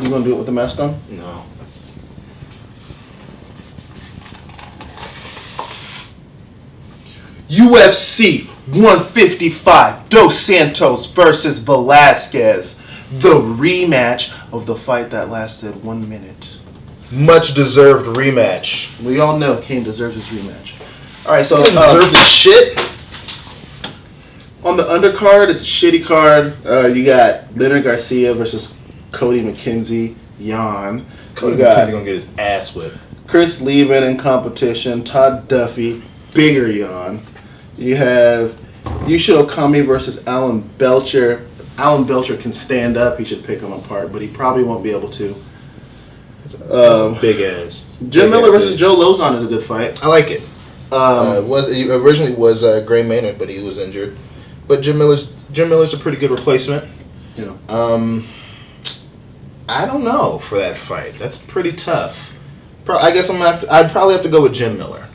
You gonna do it with the mask on? No. UFC 155, Dos Santos versus Velasquez. The rematch of the fight that lasted 1 minute. Much deserved rematch. We all know Kane deserves his rematch. All right, so He doesn't deserve this shit. On the undercard, it's a shitty card. You got Leonard Garcia versus Cody McKenzie. Yawn. Cody You got McKenzie gonna get his ass whipped. Chris Leben in competition. Todd Duffy. Bigger yawn. You have Yushin Okami versus Alan Belcher. Alan Belcher can stand up. He should pick him apart, but he probably won't be able to. That's a big ass. Jim Miller versus Joe Lozon is a good fight. I like it. He originally was Gray Maynard, but he was injured. But Jim Miller's a pretty good replacement. Yeah. I don't know for that fight. That's pretty tough. I guess I'd probably have to go with Jim Miller.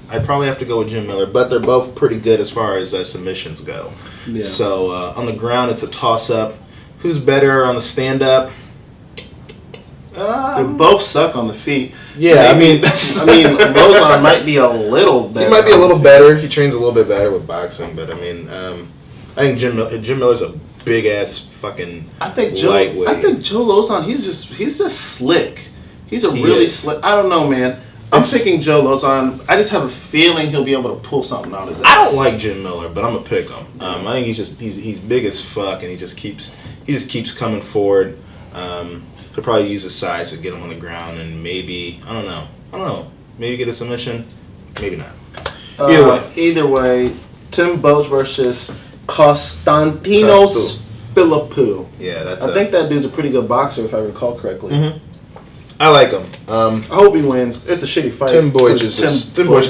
But they're both pretty good as far as submissions go. Yeah. So on the ground, it's a toss-up. Who's better on the stand-up? They both suck on the feet. Yeah, Maybe, Lozon might be a little better. He might be a little better. He trains a little bit better with boxing, but I think Jim Miller's a big ass fucking lightweight. I think Joe Lozon, he's just slick. He's really slick. I don't know, man. I'm picking Joe Lozon. I just have a feeling he'll be able to pull something out of his ass. I don't like Jim Miller, but I'm gonna pick him. I think he's big as fuck, and he just keeps coming forward. He'll probably use his size to get him on the ground, and maybe I don't know, maybe get a submission, maybe not. Either way, Tim Boach versus Konstantinos Philippou. Yeah, I think that dude's a pretty good boxer, if I recall correctly. Mm-hmm. I like him. I hope he wins. It's a shitty fight. Tim Boach is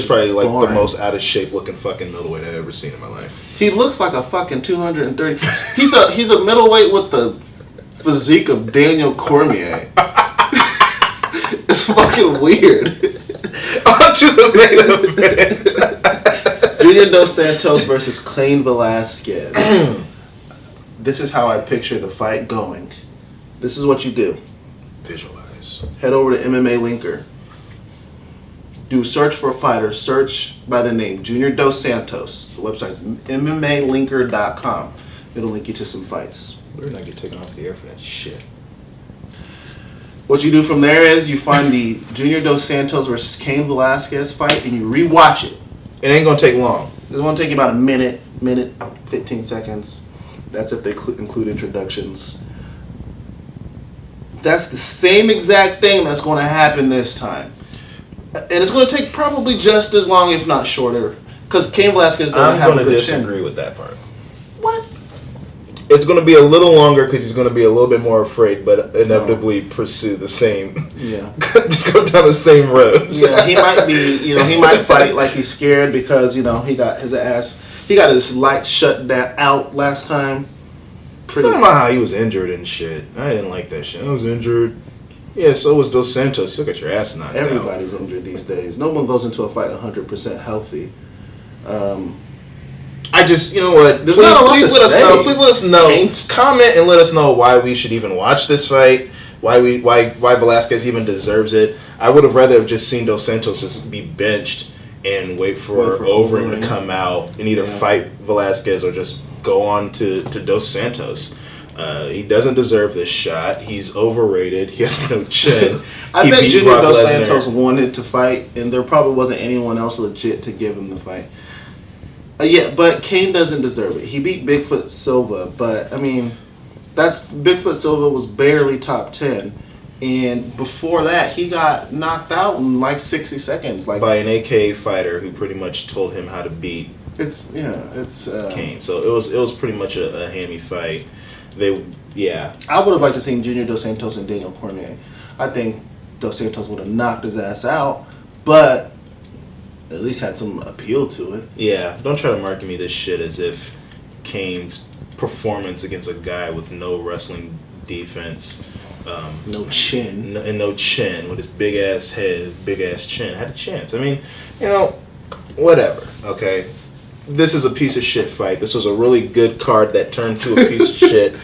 probably like boring. the most out of shape looking fucking middleweight I've ever seen in my life. He looks like a fucking 230. He's a middleweight with the physique of Daniel Cormier. It's fucking weird. On to the main event. Junior Dos Santos versus Cain Velasquez. This is how I picture the fight going. This is what you do. Visualize. Head over to MMA Linker. Do search for a fighter. Search by the name Junior Dos Santos. The website's MMAlinker.com. It'll link you to some fights. We're not get taken off the air for that shit. What you do from there is you find the Junior Dos Santos versus Cain Velasquez fight and you rewatch it. It ain't gonna take long. It's gonna take you about a minute, 15 seconds. That's if they include introductions. That's the same exact thing that's going to happen this time. And it's going to take probably just as long, if not shorter. Because Cain Velasquez doesn't have a good chin. I'm going to disagree with that part. What? It's going to be a little longer because he's going to be a little bit more afraid, but inevitably pursue the same... Yeah. Go down the same road. Yeah, he might be, he might fight like he's scared because, he got his lights shut out last time. He's talking about how he was injured and shit. I didn't like that shit. I was injured. Yeah, so was Dos Santos. You got your ass knocked out. Everybody's injured these days. No one goes into a fight 100% healthy. I just, you know what? Please let us know. Please let us know. Comment and let us know why we should even watch this fight. Why Velasquez even deserves it. I would have rather have just seen Dos Santos just be benched and wait for Overeem to come out and either fight Velasquez or just go on to Dos Santos. He doesn't deserve this shot. He's overrated. He has no chin. I bet Junior Dos Santos wanted to fight, and there probably wasn't anyone else legit to give him the fight. But Cain doesn't deserve it. He beat Bigfoot Silva, but Bigfoot Silva was barely top 10. And before that, he got knocked out in like 60 seconds. By an AK fighter who pretty much told him how to beat Cain. So it was pretty much a hammy fight. I would have liked to see Junior Dos Santos and Daniel Cormier. I think Dos Santos would have knocked his ass out, but at least had some appeal to it. Yeah, don't try to market me this shit as if Cain's performance against a guy with no wrestling defense, no chin, no chin, with his big ass head, his big ass chin, had a chance. Whatever. Okay. This is a piece of shit fight. This was a really good card that turned to a piece of shit.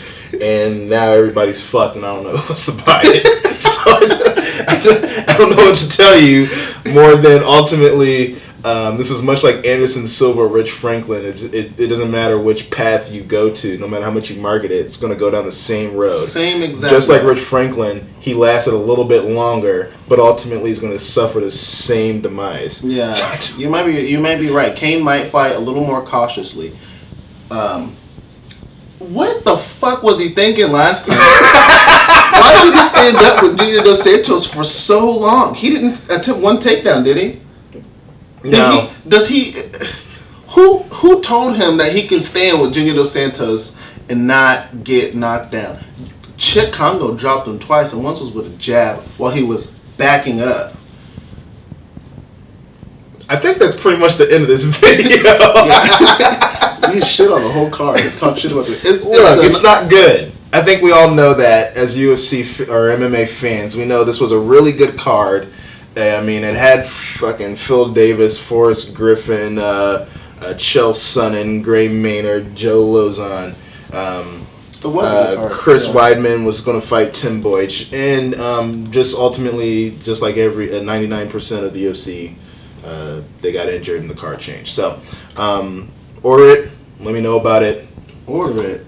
and now everybody's fucked, and I don't know who wants to buy it. So I don't know what to tell you more than ultimately. This is much like Anderson Silva, Rich Franklin. It doesn't matter which path you go to, no matter how much you market it, it's going to go down the same road. Same exact. Just like Rich Franklin, he lasted a little bit longer, but ultimately he's going to suffer the same demise. Yeah, you might be right. Kane might fight a little more cautiously. What the fuck was he thinking last time? Why did he stand up with Junior Dos Santos for so long? He didn't attempt one takedown, did he? No. Who told him that he can stand with Junior Dos Santos and not get knocked down? Chit Congo dropped him twice, and once was with a jab while he was backing up. I think that's pretty much the end of this video. You shit on the whole card and talk shit about it. It's not good. I think we all know that as UFC or MMA fans. We know this was a really good card. I mean, it had fucking Phil Davis, Forrest Griffin, Chael Sonnen, Gray Maynard, Joe Lozon. Chris Weidman was going to fight Tim Boych. And just ultimately, just like 99% of the UFC, they got injured and the card changed. So, order it. Let me know about it. Order it.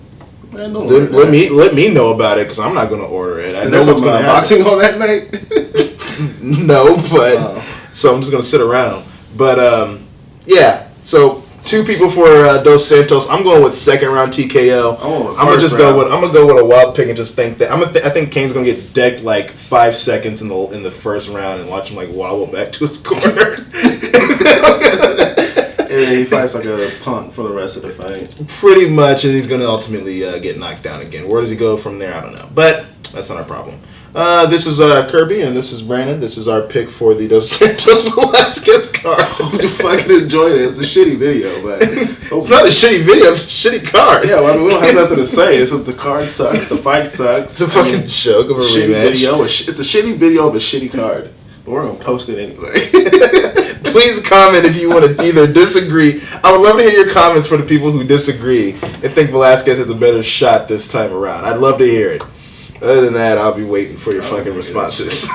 Man, let me know about it because I'm not going to order it. I know what's going to happen. Boxing on that night? No, but so I'm just going to sit around. But yeah, so 2 people for Dos Santos. I'm going with second round TKO. I'm gonna go with a wild pick and just think that I think Kane's gonna get decked like 5 seconds in the first round and watch him like wobble back to his corner. And he fights like a punk for the rest of the fight. Pretty much, and he's gonna ultimately get knocked down again. Where does he go from there? I don't know, but that's not our problem. This is Kirby, and this is Brandon. This is our pick for the Dos Santos Velasquez card. You fucking enjoyed it. It's a shitty video, but it's not a shitty video. It's a shitty card. Yeah, well, I mean, we don't have nothing to say. It's the card sucks. The fight sucks. It's a fucking joke of a rematch. It's a shitty video of a shitty card. But we're gonna post it anyway. Please comment if you want to either disagree. I would love to hear your comments for the people who disagree and think Velasquez has a better shot this time around. I'd love to hear it. Other than that, I'll be waiting for your fucking responses.